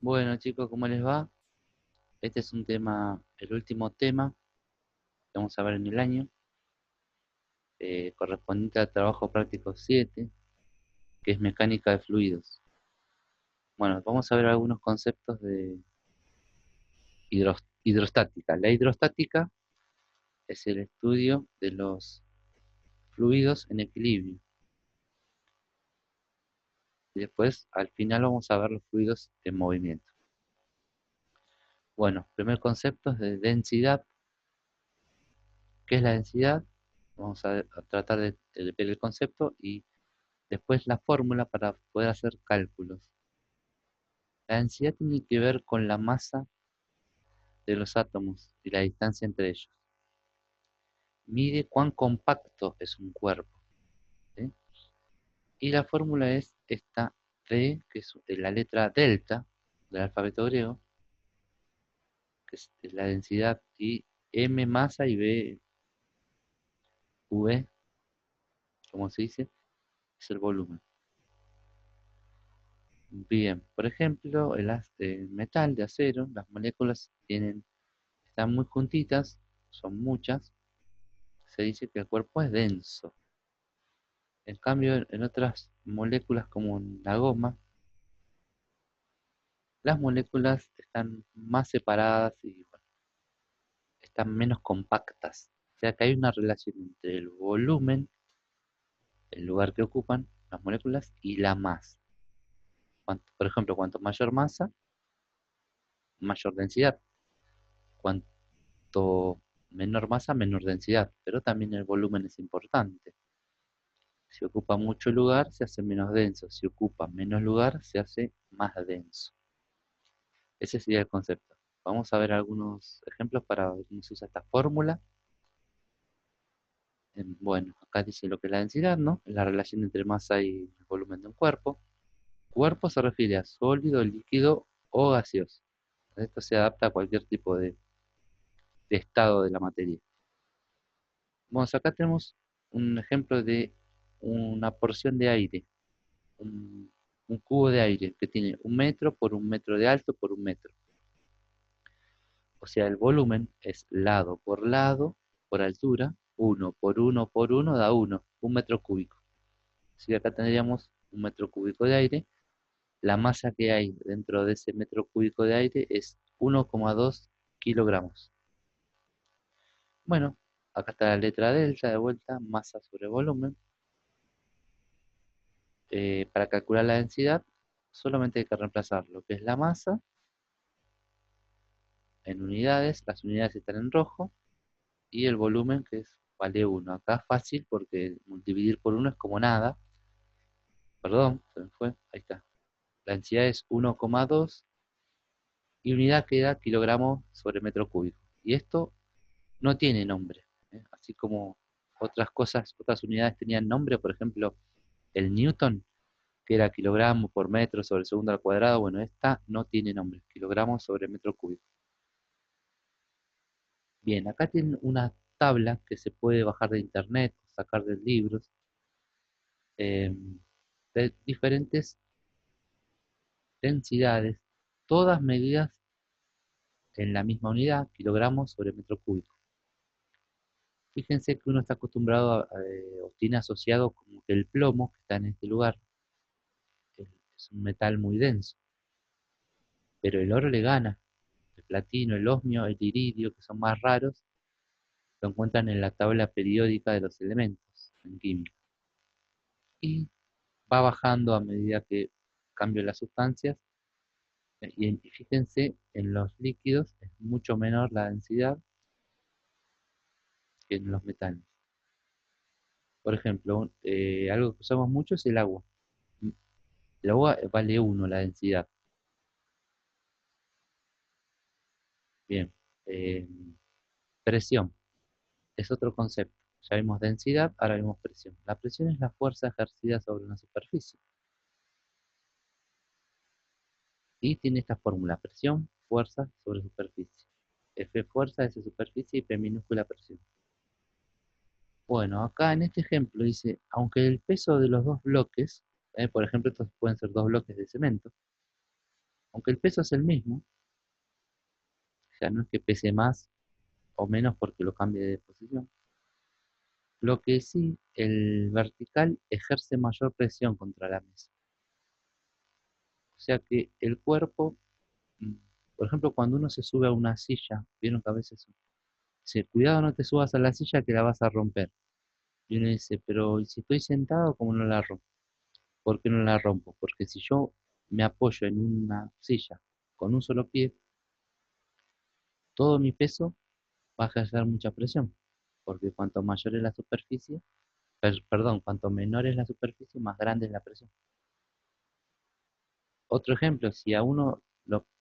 Bueno chicos, ¿cómo les va? Este es un tema, el último tema que vamos a ver en el año, correspondiente al trabajo práctico 7, que es mecánica de fluidos. Bueno, vamos a ver algunos conceptos de hidrostática. La hidrostática es el estudio de los fluidos en equilibrio. Y después, al final, vamos a ver los fluidos en movimiento. Bueno, primer concepto es de densidad. ¿Qué es la densidad? Vamos a tratar de ver el concepto y después la fórmula para poder hacer cálculos. La densidad tiene que ver con la masa de los átomos y la distancia entre ellos. Mide cuán compacto es un cuerpo, ¿sí? Y la fórmula es esta D, que es la letra delta del alfabeto griego, que es la densidad, y M masa y B V, como se dice, es el volumen. Bien, por ejemplo, el metal de acero, las moléculas están muy juntitas, son muchas, se dice que el cuerpo es denso. En cambio, en otras moléculas como en la goma, las moléculas están más separadas y bueno, están menos compactas. O sea que hay una relación entre el volumen, el lugar que ocupan las moléculas, y la masa. Por ejemplo, cuanto mayor masa, mayor densidad. Cuanto menor masa, menor densidad. Pero también el volumen es importante. Si ocupa mucho lugar, se hace menos denso. Si ocupa menos lugar, se hace más denso. Ese sería el concepto. Vamos a ver algunos ejemplos para ver cómo se usa esta fórmula. Bueno, acá dice lo que es la densidad, ¿no? La relación entre masa y el volumen de un cuerpo. Cuerpo se refiere a sólido, líquido o gaseoso. Esto se adapta a cualquier tipo de estado de la materia. Bueno, acá tenemos un ejemplo de una porción de aire, un, un cubo de aire que tiene 1 metro por 1 metro de alto por 1 metro. O sea, el volumen es lado por altura, 1 por 1 por 1 da 1, 1 metro cúbico. Así que acá tendríamos 1 metro cúbico de aire. La masa que hay dentro de ese metro cúbico de aire es 1,2 kilogramos. Bueno, acá está la letra delta de vuelta, masa sobre volumen. Para calcular la densidad, solamente hay que reemplazar lo que es la masa en unidades, las unidades están en rojo, y el volumen que vale 1. Acá es fácil porque dividir por 1 es como nada. Perdón, se me fue. Ahí está. La densidad es 1,2 y unidad queda kilogramos sobre metro cúbico. Y esto no tiene nombre, ¿eh? Así como otras cosas, otras unidades tenían nombre, por ejemplo, el Newton, que era kilogramos por metro sobre segundo al cuadrado. Bueno, esta no tiene nombre, kilogramos sobre metro cúbico. Bien, acá tienen una tabla que se puede bajar de internet, sacar de libros, eh, de diferentes densidades, todas medidas en la misma unidad, kilogramos sobre metro cúbico. Fíjense que uno está acostumbrado o tiene asociado como que el plomo que está en este lugar es un metal muy denso, pero el oro le gana. El platino, el osmio, el iridio, que son más raros, lo encuentran en la tabla periódica de los elementos en química. Y va bajando a medida que cambian las sustancias. Y fíjense, en los líquidos es mucho menor la densidad que en los metales. Por ejemplo, algo que usamos mucho es el agua. El agua vale 1 la densidad. Bien. Eh, Presión es otro concepto. Ya vimos densidad, ahora vimos presión. La presión es la fuerza ejercida sobre una superficie. Y tiene esta fórmula: presión, fuerza sobre superficie. F fuerza, S superficie y P minúscula presión. Bueno, acá en este ejemplo dice, aunque el peso de los dos bloques, por ejemplo, estos pueden ser dos bloques de cemento, Aunque el peso es el mismo, o sea, no es que pese más o menos porque lo cambie de posición. Lo que sí, el vertical ejerce mayor presión contra la mesa. O sea que el cuerpo, mm, por ejemplo, cuando uno se sube a una silla, vieron que a veces dice, cuidado no te subas a la silla que la vas a romper. Y uno dice, pero ¿y si estoy sentado, cómo no la rompo? ¿Por qué no la rompo? Porque si yo me apoyo en una silla con un solo pie, todo mi peso va a ejercer mucha presión. Porque cuanto mayor es la superficie, perdón, cuanto menor es la superficie, más grande es la presión. Otro ejemplo, si a uno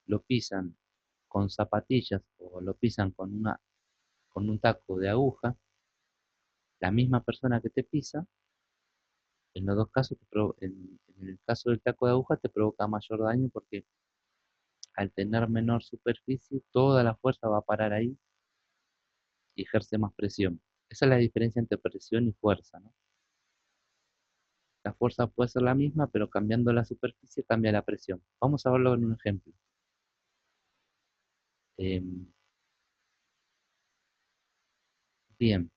lo pisan con zapatillas o lo pisan con un taco de aguja, la misma persona que te pisa, en los dos casos, en el caso del taco de aguja te provoca mayor daño porque al tener menor superficie, toda la fuerza va a parar ahí y ejerce más presión. Esa es la diferencia entre presión y fuerza, ¿no? La fuerza puede ser la misma, pero cambiando la superficie cambia la presión. Vamos a verlo en un ejemplo. Em, bien,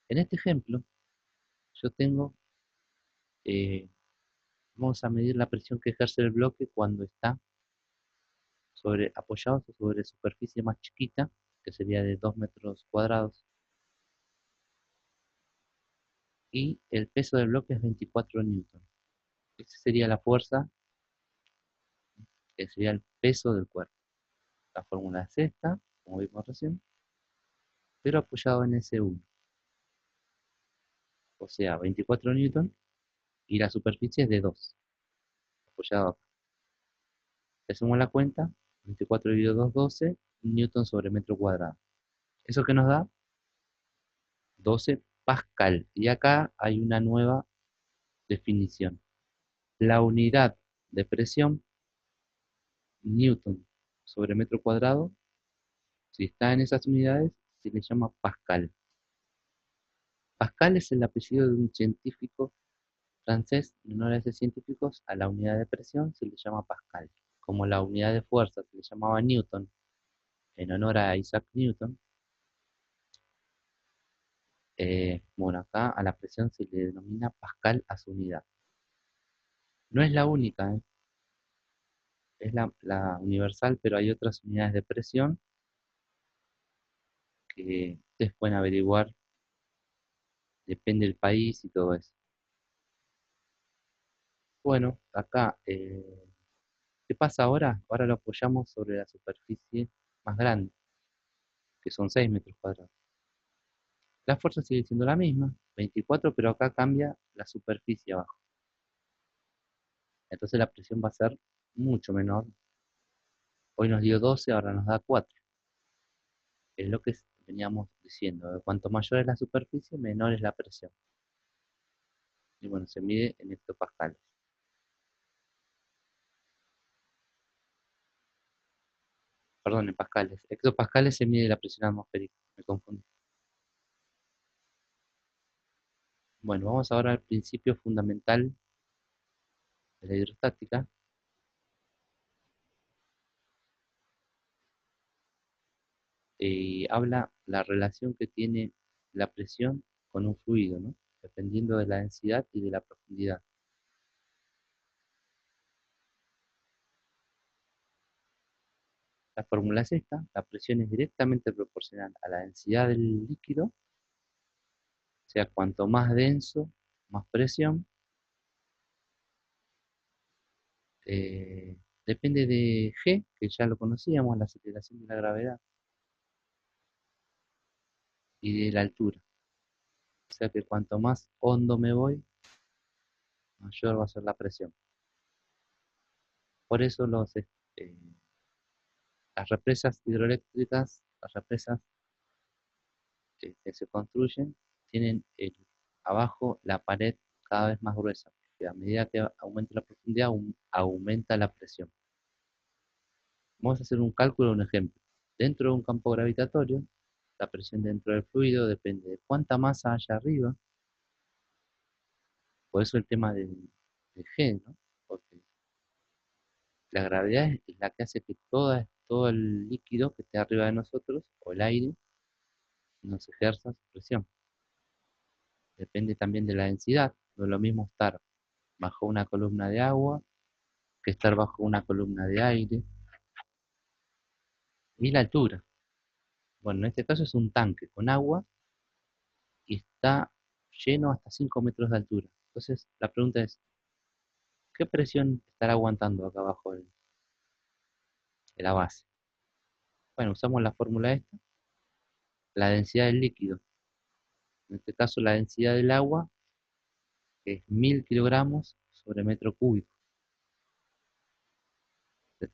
en este ejemplo yo tengo, eh, vamos a medir la presión que ejerce el bloque cuando está apoyado sobre superficie más chiquita, que sería de 2 metros cuadrados, y el peso del bloque es 24 newton. Esa sería la fuerza, que sería el peso del cuerpo. La fórmula es esta, como vimos recién, pero apoyado en S1, o sea, 24 newton, y la superficie es de 2, apoyado acá. Le sumo la cuenta, 24 dividido 2, 12 newton sobre metro cuadrado. ¿Eso qué nos da? 12 pascal. Y acá hay una nueva definición. La unidad de presión, newton sobre metro cuadrado, si está en esas unidades, se le llama pascal. Pascal es el apellido de un científico francés, en honor a ese científico, a la unidad de presión se le llama pascal. Como la unidad de fuerza se le llamaba newton, en honor a Isaac Newton, bueno, acá a la presión se le denomina pascal a su unidad. No es la única, es la universal, pero hay otras unidades de presión que ustedes pueden averiguar, depende del país y todo eso. Bueno, acá, ¿qué pasa ahora? Ahora lo apoyamos sobre la superficie más grande, que son 6 metros cuadrados. La fuerza sigue siendo la misma, 24, pero acá cambia la superficie abajo. Entonces la presión va a ser mucho menor. Hoy nos dio 12, ahora nos da 4. Es lo que veníamos diciendo. Cuanto mayor es la superficie, menor es la presión. Y bueno, se mide en hectopascales. Perdón, en pascales. Hectopascales se mide la presión atmosférica. Me confundí. Bueno, vamos ahora al principio fundamental de la hidrostática. Habla la relación que tiene la presión con un fluido, ¿no? Dependiendo de la densidad y de la profundidad. La fórmula es esta, la presión es directamente proporcional a la densidad del líquido, o sea, cuanto más denso, más presión. Eh, Depende de G, que ya lo conocíamos, la aceleración de la gravedad, y de la altura. O sea que cuanto más hondo me voy, mayor va a ser la presión. Por eso las represas hidroeléctricas, las represas que se construyen, tienen abajo la pared cada vez más gruesa, porque a medida que aumenta la profundidad, aumenta la presión. Vamos a hacer un cálculo, un ejemplo. Dentro de un campo gravitatorio, la presión dentro del fluido depende de cuánta masa haya arriba, por eso el tema de G, ¿no? Porque La gravedad es la que hace que todo el líquido que esté arriba de nosotros, o el aire, nos ejerza su presión. Depende también de la densidad. No es lo mismo estar bajo una columna de agua que estar bajo una columna de aire. Y la altura. Bueno, en este caso es un tanque con agua y está lleno hasta 5 metros de altura. Entonces, la pregunta es, ¿qué presión estará aguantando acá abajo de la base? Bueno, usamos la fórmula esta, la densidad del líquido. En este caso, la densidad del agua es 1000 kilogramos sobre metro cúbico. Que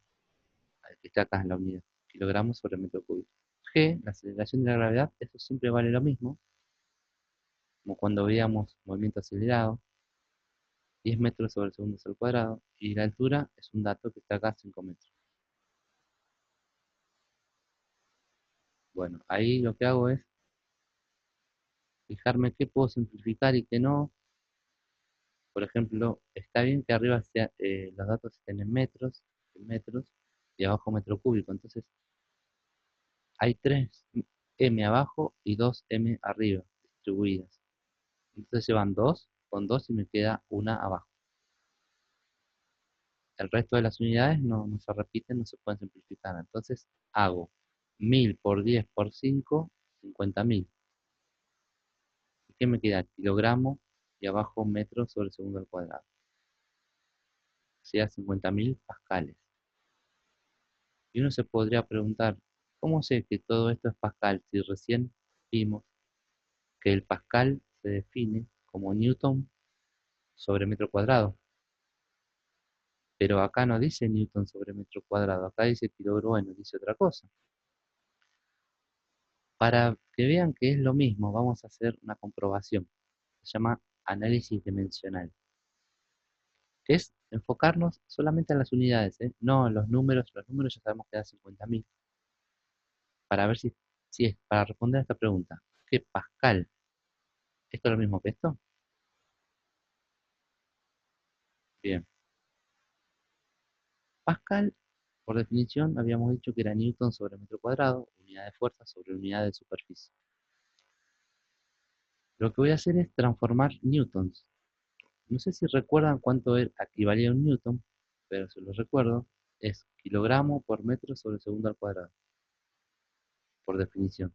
está acá en la unidad. Kilogramos sobre metro cúbico. G, la aceleración de la gravedad, eso siempre vale lo mismo, como cuando veíamos movimiento acelerado, 10 metros sobre segundos al cuadrado, y la altura es un dato que está acá, 5 metros. Bueno, ahí lo que hago es fijarme qué puedo simplificar y qué no. Por ejemplo, está bien que arriba los datos estén en metros, y abajo metro cúbico. Entonces, hay 3 m abajo y 2 m arriba, distribuidas. Entonces se van 2 con 2 y me queda una abajo. El resto de las unidades no se repiten, no se pueden simplificar. Entonces hago 1000 por 10 por 5, 50.000. ¿Y qué me queda? Kilogramo y abajo metros sobre segundo al cuadrado. O sea, 50.000 pascales. Y uno se podría preguntar, ¿cómo sé que todo esto es pascal si recién vimos que el pascal se define como newton sobre metro cuadrado? Pero acá no dice newton sobre metro cuadrado, acá dice kilogramo, bueno, dice otra cosa. Para que vean que es lo mismo, vamos a hacer una comprobación. Se llama análisis dimensional, que es enfocarnos solamente en las unidades, ¿eh? No en los números ya sabemos que da 50.000. Para ver si es para responder a esta pregunta. ¿Qué pascal? ¿Esto es lo mismo que esto? Bien. Pascal, por definición, habíamos dicho que era newton sobre metro cuadrado, unidad de fuerza sobre unidad de superficie. Lo que voy a hacer es transformar newtons. No sé si recuerdan cuánto equivalía a un newton, pero si lo recuerdo, es kilogramo por metro sobre segundo al cuadrado, por definición.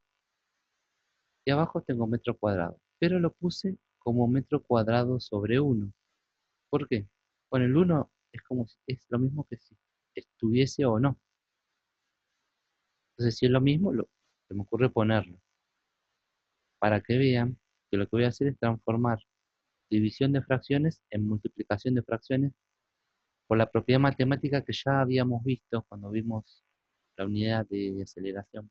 Y abajo tengo metro cuadrado, pero lo puse como metro cuadrado sobre 1. ¿Por qué? Bueno, el 1 es como es lo mismo que si estuviese o no. Entonces, si es lo mismo, se me ocurre ponerlo, para que vean que lo que voy a hacer es transformar división de fracciones en multiplicación de fracciones por la propiedad matemática que ya habíamos visto cuando vimos la unidad de aceleración,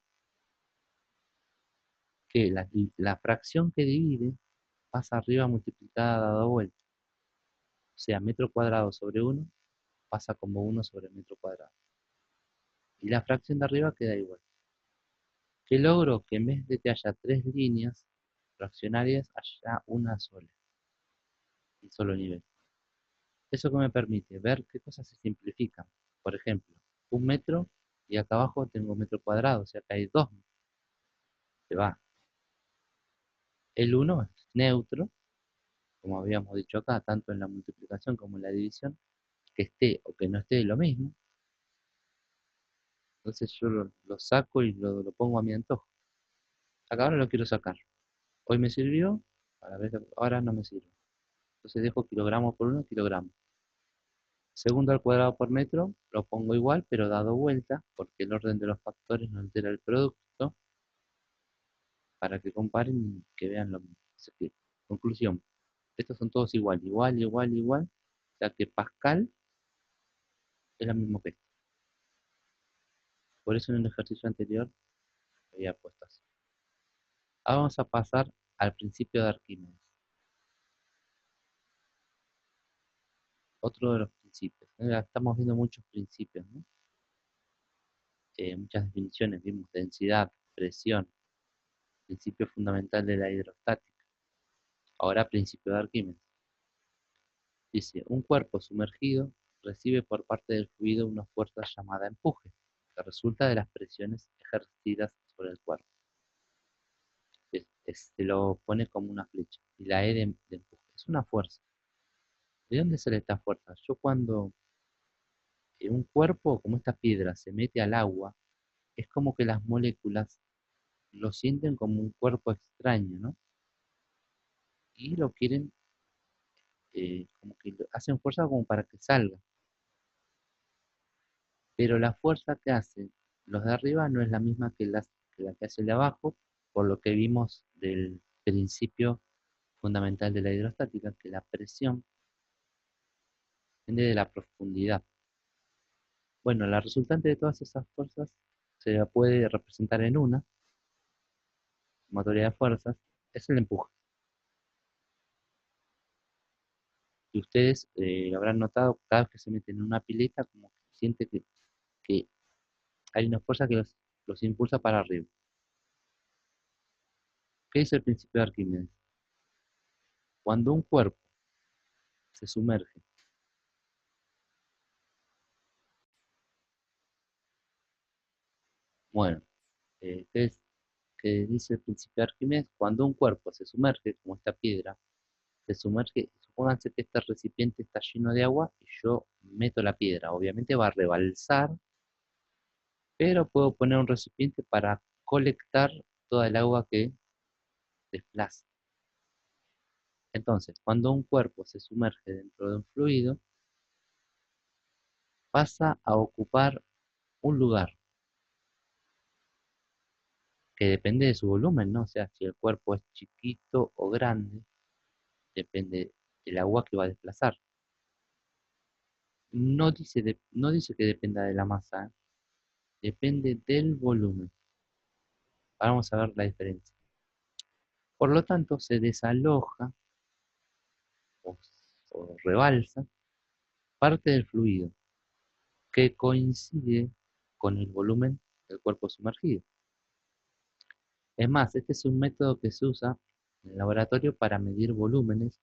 que la fracción que divide pasa arriba multiplicada dado vuelta. O sea, metro cuadrado sobre 1 pasa como 1 sobre metro cuadrado. Y la fracción de arriba queda igual. Que logro que en vez de que haya 3 líneas fraccionarias, haya una sola, un solo nivel. Eso que me permite ver qué cosas se simplifican. Por ejemplo, 1 metro y acá abajo tengo metro cuadrado, o sea que hay 2. Se va. El 1 es neutro, como habíamos dicho acá, tanto en la multiplicación como en la división, que esté o que no esté lo mismo. Entonces yo lo saco y lo pongo a mi antojo. Acá ahora lo quiero sacar. Hoy me sirvió, ahora no me sirve. Entonces dejo kilogramo por 1, kilogramo. Segundo al cuadrado por metro, lo pongo igual, pero dado vuelta, porque el orden de los factores no altera el producto, para que comparen y que vean lo mismo. Así que, conclusión, estos son todos igual, igual, igual, igual. O sea que Pascal es lo mismo que esto. Por eso en el ejercicio anterior había puesto así. Ahora vamos a pasar al principio de Arquímedes. Otro de los principios. Estamos viendo muchos principios, ¿no? Muchas definiciones. Vimos densidad, presión, principio fundamental de la hidrostática. Ahora principio de Arquímedes. Dice, un cuerpo sumergido recibe por parte del fluido una fuerza llamada empuje, que resulta de las presiones ejercidas sobre el cuerpo. Se lo pone como una flecha. Y la E de empuje es una fuerza. ¿De dónde sale esta fuerza? Yo cuando un cuerpo, como esta piedra, se mete al agua, es como que las moléculas lo sienten como un cuerpo extraño, ¿no? Y lo quieren, como que hacen fuerza como para que salga. Pero la fuerza que hacen los de arriba no es la misma que la que hace el de abajo, por lo que vimos del principio fundamental de la hidrostática, que la presión depende de la profundidad. Bueno, la resultante de todas esas fuerzas se la puede representar en una, como teoría de fuerzas, es el empuje. Y ustedes habrán notado cada vez que se meten en una pileta, como que siente que hay una fuerza que los impulsa para arriba. ¿Qué es el principio de Arquímedes? Cuando un cuerpo se sumerge, bueno, ¿qué dice el principio de Arquímedes? Cuando un cuerpo se sumerge, como esta piedra, se sumerge, supónganse que este recipiente está lleno de agua y yo meto la piedra. Obviamente va a rebalsar, pero puedo poner un recipiente para colectar toda el agua que desplaza. Entonces, cuando un cuerpo se sumerge dentro de un fluido, pasa a ocupar un lugar que depende de su volumen, ¿no? O sea, si el cuerpo es chiquito o grande, depende del agua que va a desplazar. No dice que dependa de la masa, ¿eh? Depende del volumen. Ahora vamos a ver la diferencia. Por lo tanto, se desaloja o, o rebalsa parte del fluido que coincide con el volumen del cuerpo sumergido. Es más, este es un método que se usa en el laboratorio para medir volúmenes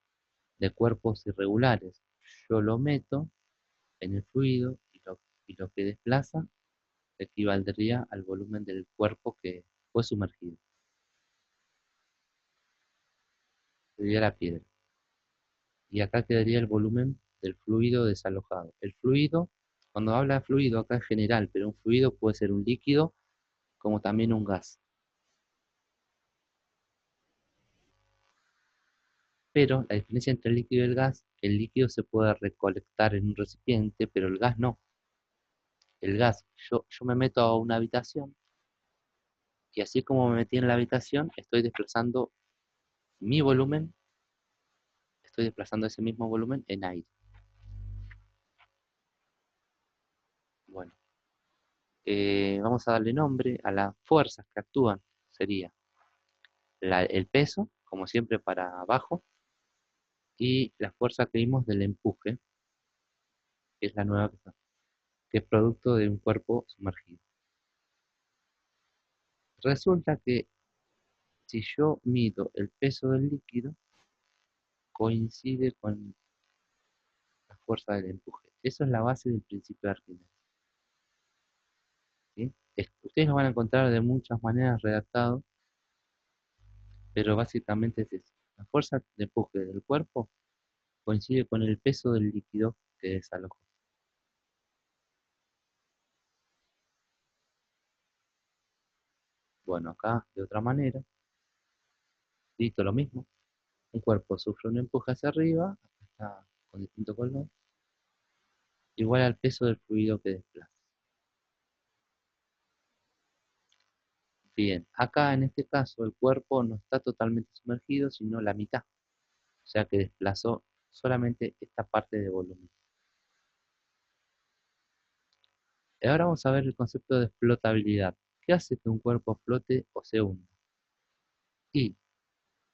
de cuerpos irregulares. Yo lo meto en el fluido y lo que desplaza equivaldría al volumen del cuerpo que fue sumergido. Sería la piedra. Y acá quedaría el volumen del fluido desalojado. El fluido, cuando habla de fluido acá es general, pero un fluido puede ser un líquido como también un gas. Pero la diferencia entre el líquido y el líquido se puede recolectar en un recipiente, pero el gas no. El gas, yo me meto a una habitación y así como me metí en la habitación, estoy desplazando mi volumen, estoy desplazando ese mismo volumen en aire. Bueno, vamos a darle nombre a las fuerzas que actúan. Sería el peso, como siempre para abajo, y la fuerza que vimos del empuje, que es la nueva que es producto de un cuerpo sumergido. Resulta que si yo mido el peso del líquido, coincide con la fuerza del empuje. Eso es la base del principio de Arquímedes, ¿sí? Ustedes lo van a encontrar de muchas maneras redactado, pero básicamente es eso. La fuerza de empuje del cuerpo coincide con el peso del líquido que desalojó. Bueno, acá de otra manera, listo lo mismo. Un cuerpo sufre un empuje hacia arriba, acá está con distinto color, igual al peso del fluido que desplaza. Bien, acá en este caso el cuerpo no está totalmente sumergido, sino la mitad, o sea que desplazó solamente esta parte de volumen. Y ahora vamos a ver el concepto de flotabilidad. ¿Qué hace que un cuerpo flote o se hunda? Y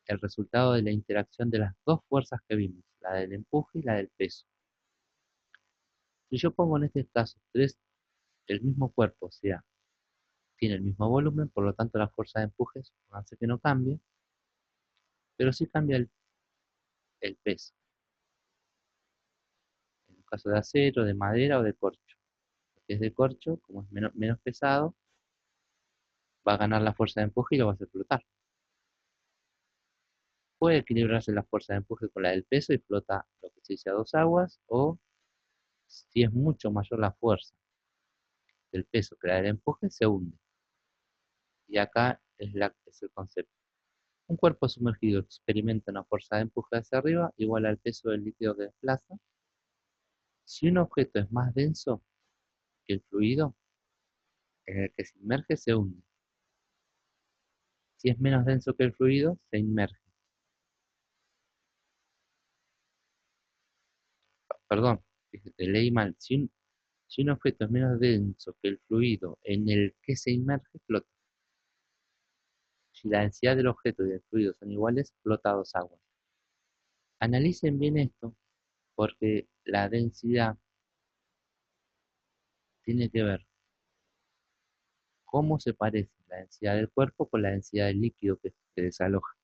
el resultado de la interacción de las dos fuerzas que vimos, la del empuje y la del peso. Si yo pongo en este caso el mismo cuerpo, o sea, tiene el mismo volumen, por lo tanto la fuerza de empuje hace que no cambie, pero sí cambia el peso. En caso de acero, de madera o de corcho. Si es de corcho, como es menos pesado, va a ganar la fuerza de empuje y lo va a hacer flotar. Puede equilibrarse la fuerza de empuje con la del peso y flota lo que se dice a dos aguas, o si es mucho mayor la fuerza del peso que la del empuje, se hunde. Y acá es el concepto. Un cuerpo sumergido experimenta una fuerza de empuje hacia arriba igual al peso del líquido que desplaza. Si un objeto es más denso que el fluido en el que se inmerge, se hunde. Si es menos denso que el fluido, se inmerge. Perdón, fíjate, leí mal. Si un objeto es menos denso que el fluido en el que se inmerge, flota. Si la densidad del objeto y del fluido son iguales, flota a dos aguas. Analicen bien esto, porque la densidad tiene que ver cómo se parece la densidad del cuerpo con la densidad del líquido que desaloja.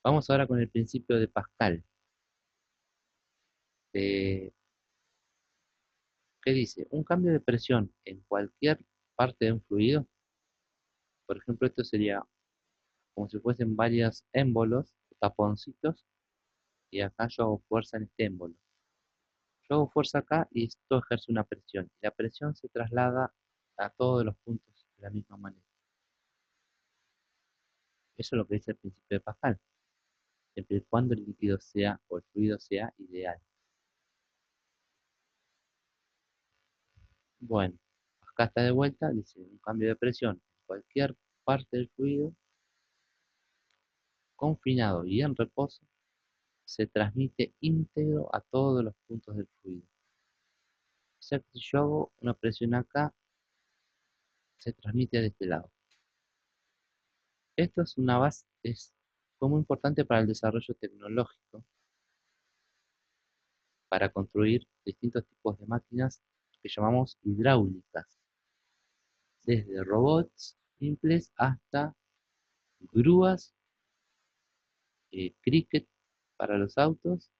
Vamos ahora con el principio de Pascal, eh, que dice, un cambio de presión en cualquier parte de un fluido, por ejemplo, esto sería como si fuesen varios émbolos, taponcitos, y acá yo hago fuerza en este émbolo. Yo hago fuerza acá y esto ejerce una presión, y la presión se traslada a todos los puntos de la misma manera. Eso es lo que dice el principio de Pascal, siempre y cuando el líquido sea o el fluido sea ideal. Bueno, acá está de vuelta, dice un cambio de presión en cualquier parte del fluido, confinado y en reposo, se transmite íntegro a todos los puntos del fluido. O sea que si yo hago una presión acá, se transmite de este lado. Esto es una base, fue muy importante para el desarrollo tecnológico, para construir distintos tipos de máquinas que llamamos hidráulicas, desde robots simples hasta grúas, cricket para los autos,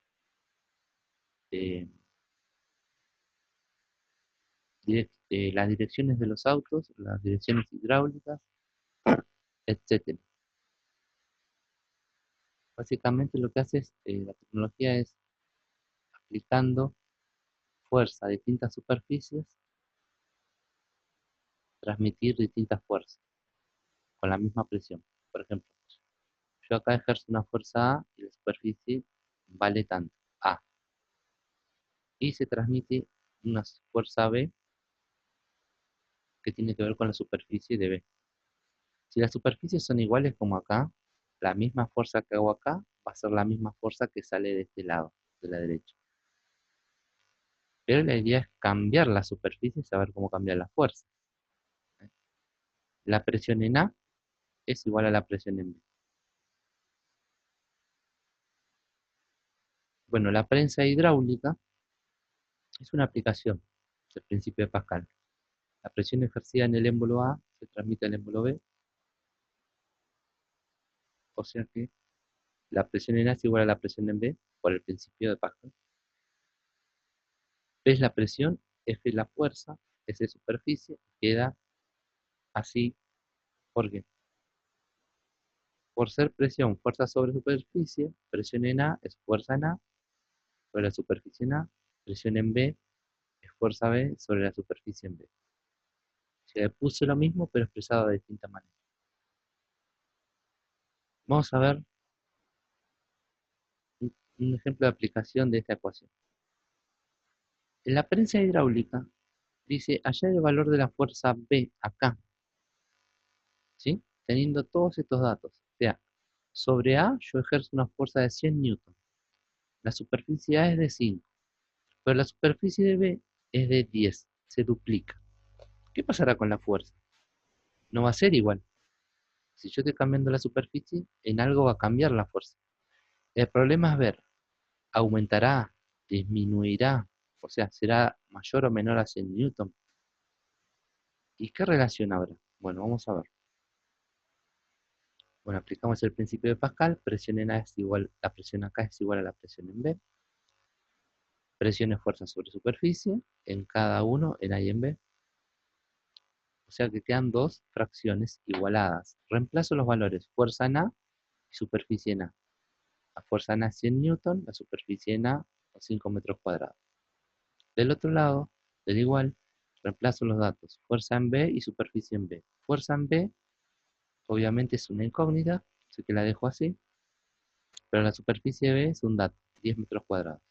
eh, las direcciones de los autos, las direcciones hidráulicas, etcétera. Básicamente lo que hace la tecnología es aplicando fuerza a distintas superficies, transmitir distintas fuerzas con la misma presión. Por ejemplo, yo acá ejerzo una fuerza A y la superficie vale tanto, A, y se transmite una fuerza B que tiene que ver con la superficie de B. Si las superficies son iguales como acá, la misma fuerza que hago acá va a ser la misma fuerza que sale de este lado, de la derecha. Pero la idea es cambiar la superficie y saber cómo cambiar la fuerza. La presión en A es igual a la presión en B. Bueno, la prensa hidráulica es una aplicación del principio de Pascal. La presión ejercida en el émbolo A se transmite al émbolo B, o sea que la presión en A es igual a la presión en B por el principio de Pascal. B es la presión, F es la fuerza, S es superficie, queda así. ¿Por qué? Por ser presión, fuerza sobre superficie, presión en A es fuerza en A sobre la superficie en A, presión en B es fuerza B sobre la superficie en B. Se le puso lo mismo pero expresado de distinta manera. Vamos a ver un ejemplo de aplicación de esta ecuación. En la prensa hidráulica dice hallar el valor de la fuerza B acá, ¿sí? Teniendo todos estos datos. O sea, sobre A yo ejerzo una fuerza de 100 newton. La superficie A es de 5, pero la superficie de B es de 10, se duplica. ¿Qué pasará con la fuerza? No va a ser igual. Si yo estoy cambiando la superficie, en algo va a cambiar la fuerza. El problema es ver, aumentará, disminuirá, o sea, será mayor o menor a 100 newton. ¿Y qué relación habrá? Bueno, vamos a ver. Bueno, aplicamos el principio de Pascal, presión en A es igual, la presión acá es igual a la presión en B. Presión es fuerza sobre superficie, en cada uno, en A y en B. O sea que quedan dos fracciones igualadas. Reemplazo los valores, fuerza en A y superficie en A. La fuerza en A es 100 newton, la superficie en A 5 metros cuadrados. Del otro lado, del igual, reemplazo los datos, fuerza en B y superficie en B. Fuerza en B, obviamente es una incógnita, así que la dejo así, pero la superficie B es un dato, 10 metros cuadrados.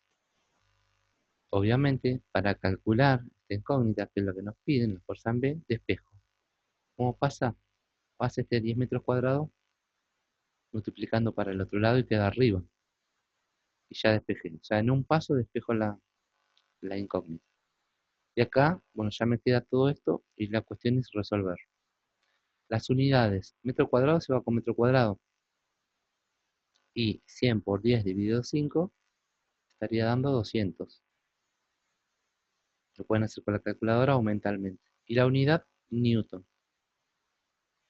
Obviamente, para calcular esta incógnita, que es lo que nos piden, la fuerza en B, despejo. ¿Cómo pasa? Pasa este 10 metros cuadrados multiplicando para el otro lado y queda arriba. Y ya despejé. O sea, en un paso despejo la incógnita. Y acá, bueno, ya me queda todo esto y la cuestión es resolver. Las unidades, metro cuadrado se va con metro cuadrado. Y 100 por 10 dividido 5 estaría dando 200. Lo pueden hacer con la calculadora o mentalmente. Y la unidad, newton.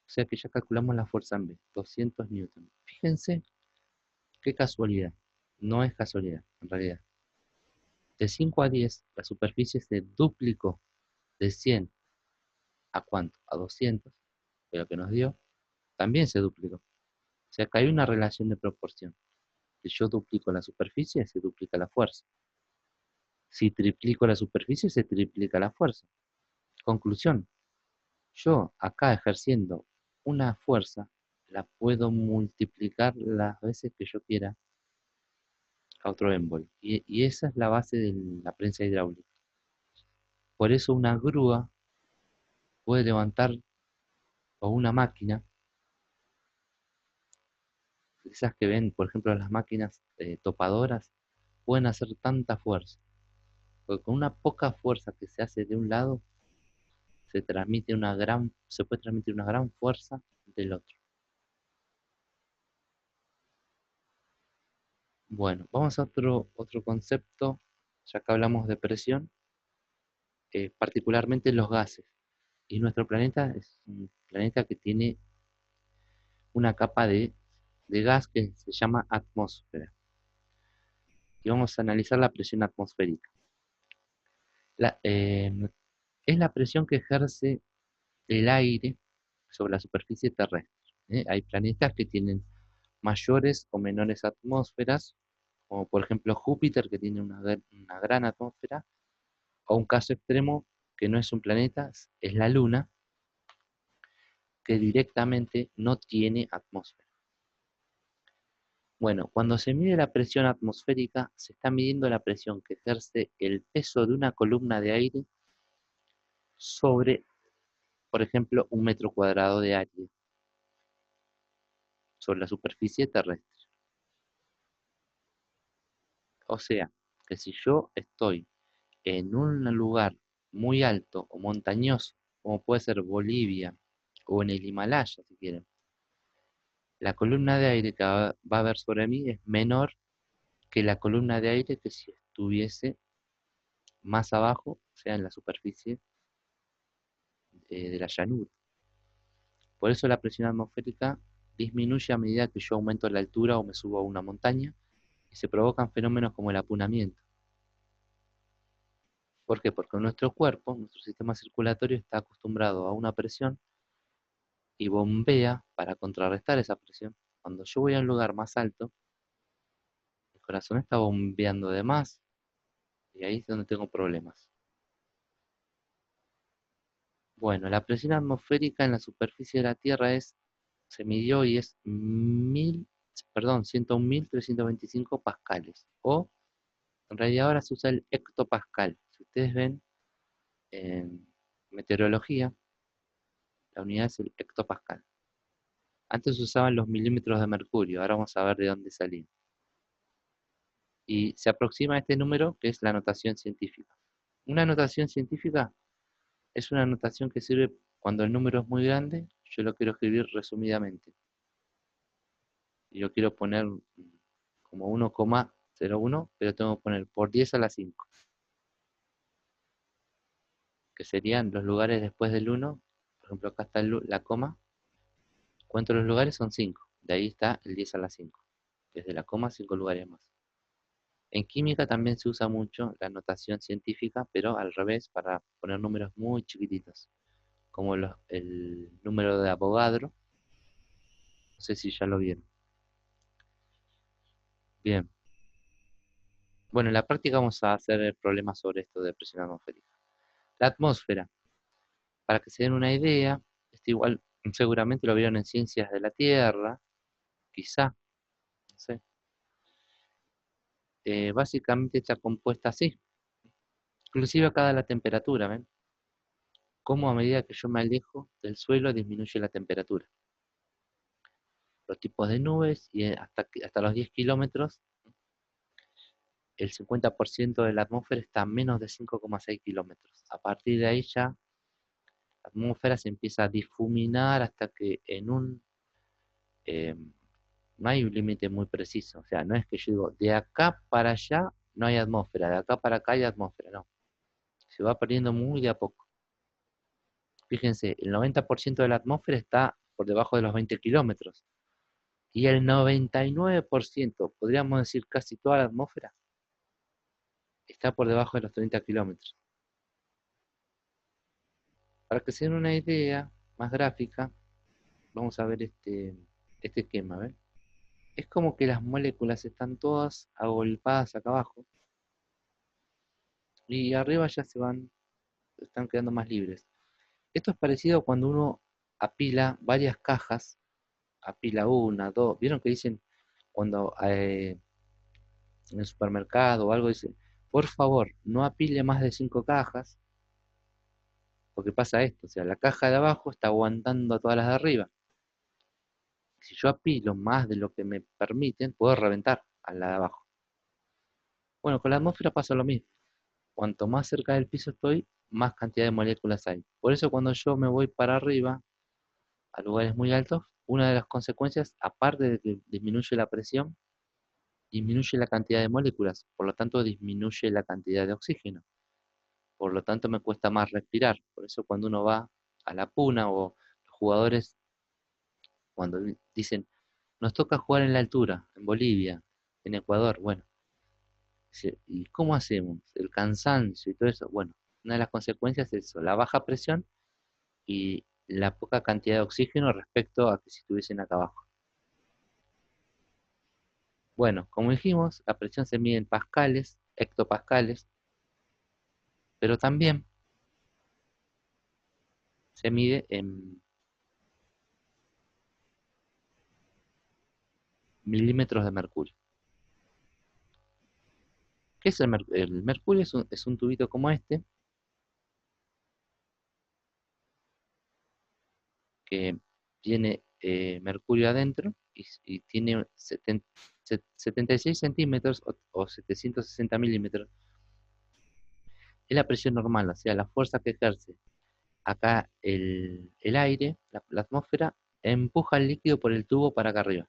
O sea que ya calculamos la fuerza en B, 200 newton. Fíjense qué casualidad. No es casualidad, en realidad. De 5 a 10, la superficie se duplicó de 100 a ¿cuánto? A 200, de lo que nos dio, también se duplicó. O sea que hay una relación de proporción. Si yo duplico la superficie, se duplica la fuerza. Si triplico la superficie, se triplica la fuerza. Conclusión, yo acá ejerciendo una fuerza, la puedo multiplicar las veces que yo quiera a otro émbolo. Y esa es la base de la prensa hidráulica. Por eso una grúa puede levantar, o una máquina, esas que ven, por ejemplo, las máquinas topadoras, pueden hacer tanta fuerza. Porque con una poca fuerza que se hace de un lado, se puede transmitir una gran fuerza del otro. Bueno, vamos a otro concepto, ya que hablamos de presión, particularmente los gases. Y nuestro planeta es un planeta que tiene una capa de gas que se llama atmósfera. Y vamos a analizar la presión atmosférica. La, eh, es la presión que ejerce el aire sobre la superficie terrestre. Hay planetas que tienen mayores o menores atmósferas, como por ejemplo Júpiter, que tiene una gran atmósfera, o un caso extremo que no es un planeta, es la Luna, que directamente no tiene atmósfera. Bueno, cuando se mide la presión atmosférica, se está midiendo la presión que ejerce el peso de una columna de aire sobre, por ejemplo, un metro cuadrado de área, sobre la superficie terrestre. O sea, que si yo estoy en un lugar muy alto o montañoso, como puede ser Bolivia o en el Himalaya, si quieren, la columna de aire que va a haber sobre mí es menor que la columna de aire que si estuviese más abajo, o sea, en la superficie de la llanura. Por eso la presión atmosférica disminuye a medida que yo aumento la altura o me subo a una montaña y se provocan fenómenos como el apunamiento. ¿Por qué? Porque nuestro cuerpo, nuestro sistema circulatorio está acostumbrado a una presión y bombea para contrarrestar esa presión. Cuando yo voy a un lugar más alto, el corazón está bombeando de más y ahí es donde tengo problemas. Bueno, la presión atmosférica en la superficie de la Tierra se midió y es 101.325 pascales. O en realidad ahora se usa el hectopascal. Si ustedes ven en meteorología, la unidad es el hectopascal. Antes se usaban los milímetros de mercurio, ahora vamos a ver de dónde salían. Y se aproxima a este número que es la notación científica. Una notación científica es una notación que sirve cuando el número es muy grande, yo lo quiero escribir resumidamente. Y lo quiero poner como 1,01, pero tengo que poner por 10 a la 5, que serían los lugares después del 1. Por ejemplo, acá está la coma. Cuento los lugares, son 5. De ahí está el 10 a la 5, que es de la coma 5 lugares más. En química también se usa mucho la notación científica, pero al revés, para poner números muy chiquititos, como el número de Avogadro. No sé si ya lo vieron. Bien. Bueno, en la práctica vamos a hacer problemas sobre esto de presión atmosférica. La atmósfera, para que se den una idea, esto igual seguramente lo vieron en Ciencias de la Tierra, quizá, no sé. Básicamente está compuesta así, inclusive acá da la temperatura, ¿ven? Cómo a medida que yo me alejo del suelo disminuye la temperatura. Los tipos de nubes y hasta los 10 kilómetros, el 50% de la atmósfera está a menos de 5,6 kilómetros. A partir de ahí ya la atmósfera se empieza a difuminar hasta que eh, no hay un límite muy preciso. O sea, no es que yo digo, de acá para allá no hay atmósfera, de acá para acá hay atmósfera, no. Se va perdiendo muy de a poco. Fíjense, el 90% de la atmósfera está por debajo de los 20 kilómetros. Y el 99%, podríamos decir casi toda la atmósfera, está por debajo de los 30 kilómetros. Para que se den una idea más gráfica, vamos a ver este esquema, ¿ven? Es como que las moléculas están todas agolpadas acá abajo y arriba ya están quedando más libres. Esto es parecido a cuando uno apila varias cajas, apila una, dos, ¿vieron que dicen cuando en el supermercado o algo dice, por favor, no apile más de 5 cajas? Porque pasa esto, o sea, la caja de abajo está aguantando a todas las de arriba. Si yo apilo más de lo que me permiten, puedo reventar a la de abajo. Bueno, con la atmósfera pasa lo mismo. Cuanto más cerca del piso estoy, más cantidad de moléculas hay. Por eso cuando yo me voy para arriba, a lugares muy altos, una de las consecuencias, aparte de que disminuye la presión, disminuye la cantidad de moléculas, por lo tanto disminuye la cantidad de oxígeno. Por lo tanto me cuesta más respirar. Por eso cuando uno va a la puna o los jugadores cuando dicen, nos toca jugar en la altura, en Bolivia, en Ecuador, bueno, ¿y cómo hacemos? El cansancio y todo eso, bueno, una de las consecuencias es eso, la baja presión y la poca cantidad de oxígeno respecto a que si estuviesen acá abajo. Bueno, como dijimos, la presión se mide en pascales, hectopascales, pero también se mide en milímetros de mercurio. ¿Qué es el mercurio? Es un tubito como este, que tiene mercurio adentro y tiene 76 centímetros o 760 milímetros. Es la presión normal, o sea, la fuerza que ejerce acá el aire, la atmósfera, empuja el líquido por el tubo para acá arriba.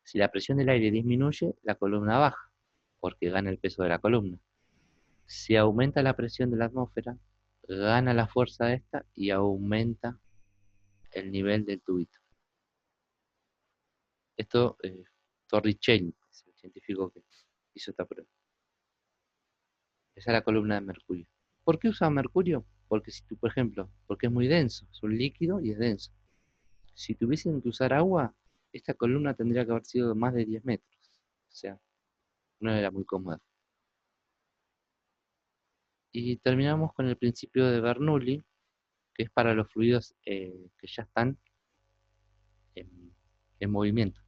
Si la presión del aire disminuye, la columna baja, porque gana el peso de la columna. Si aumenta la presión de la atmósfera, gana la fuerza esta y aumenta el nivel del tubito. Esto, Torricelli, es el científico que hizo esta prueba. Esa es la columna de mercurio. ¿Por qué usa mercurio? Porque si tú, por ejemplo, porque es muy denso, es un líquido y es denso. Si tuviesen que usar agua, esta columna tendría que haber sido de más de 10 metros. O sea, no era muy cómoda. Y terminamos con el principio de Bernoulli, que es para los fluidos que ya están en, en movimiento.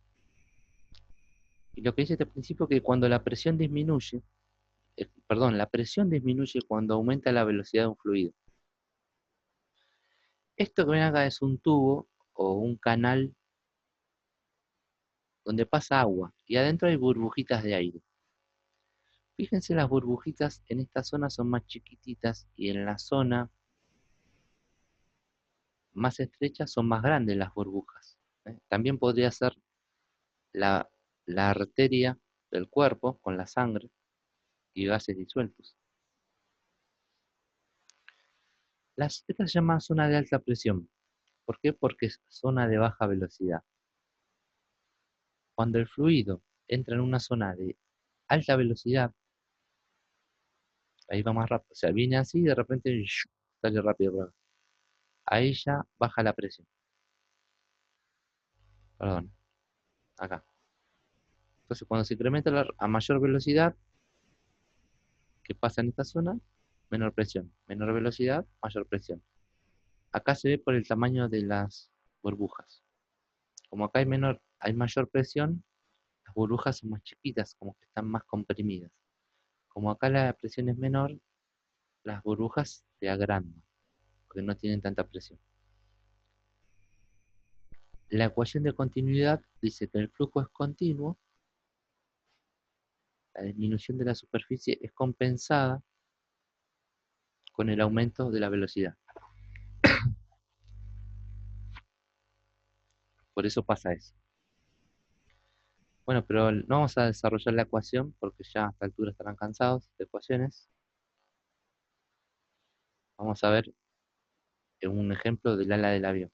Y lo que dice este principio es que cuando la presión disminuye, perdón, la presión disminuye cuando aumenta la velocidad de un fluido. Esto que ven acá es un tubo o un canal donde pasa agua y adentro hay burbujitas de aire. Fíjense, las burbujitas en esta zona son más chiquititas y en la zona más estrecha son más grandes las burbujas. También podría ser la, la arteria del cuerpo con la sangre y gases disueltos. Esta se llama zona de alta presión. ¿Por qué? Porque es zona de baja velocidad. Cuando el fluido entra en una zona de alta velocidad, ahí va más rápido. O sea, viene así y de repente sale rápido. Ahí ya baja la presión. Perdón, acá. Entonces, cuando se incrementa a mayor velocidad que pasa en esta zona, menor presión. Menor velocidad, mayor presión. Acá se ve por el tamaño de las burbujas. Como acá hay mayor presión, las burbujas son más chiquitas, como que están más comprimidas. Como acá la presión es menor, las burbujas se agrandan, porque no tienen tanta presión. La ecuación de continuidad dice que el flujo es continuo, la disminución de la superficie es compensada con el aumento de la velocidad. Por eso pasa eso. Bueno, pero no vamos a desarrollar la ecuación porque ya a esta altura estarán cansados de ecuaciones. Vamos a ver un ejemplo del ala del avión.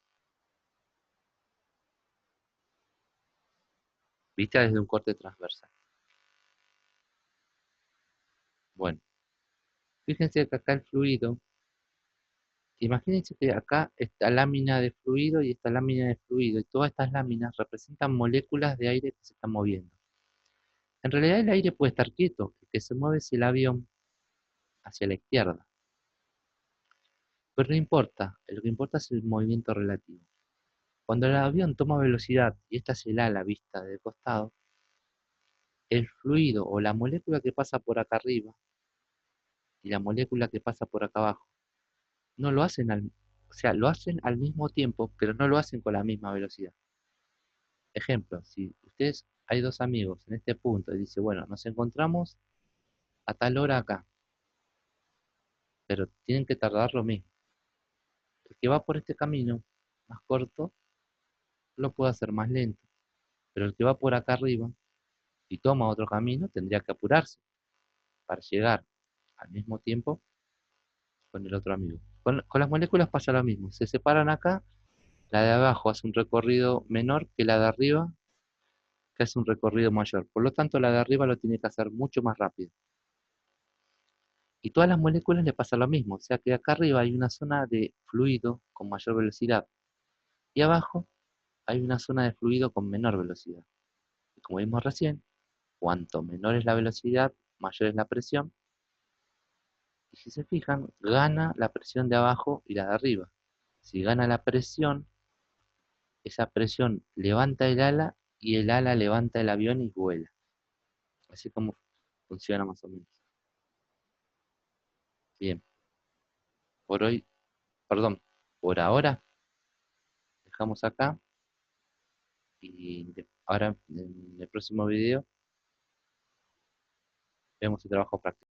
Vista desde un corte transversal. Bueno, fíjense que acá el fluido, imagínense que acá esta lámina de fluido y esta lámina de fluido, y todas estas láminas representan moléculas de aire que se están moviendo. En realidad el aire puede estar quieto, el que se mueve es el avión hacia la izquierda. Pero no importa, lo que importa es el movimiento relativo. Cuando el avión toma velocidad, y esta es el ala vista de costado, el fluido o la molécula que pasa por acá arriba y la molécula que pasa por acá abajo, no lo hacen o sea, lo hacen al mismo tiempo, pero no lo hacen con la misma velocidad. Ejemplo, si ustedes hay dos amigos en este punto y dice, bueno, nos encontramos a tal hora acá, pero tienen que tardar lo mismo. El que va por este camino más corto lo puede hacer más lento, pero el que va por acá arriba y toma otro camino tendría que apurarse para llegar al mismo tiempo con el otro amigo. Con las moléculas pasa lo mismo, se separan acá, la de abajo hace un recorrido menor que la de arriba, que hace un recorrido mayor. Por lo tanto, la de arriba lo tiene que hacer mucho más rápido. Y todas las moléculas le pasa lo mismo, o sea que acá arriba hay una zona de fluido con mayor velocidad y abajo hay una zona de fluido con menor velocidad. Y como vimos recién, cuanto menor es la velocidad, mayor es la presión. Y si se fijan, gana la presión de abajo y la de arriba. Si gana la presión, esa presión levanta el ala y el ala levanta el avión y vuela. Así como funciona más o menos. Bien, por hoy, perdón, por ahora dejamos acá y ahora en el próximo video vemos el trabajo práctico.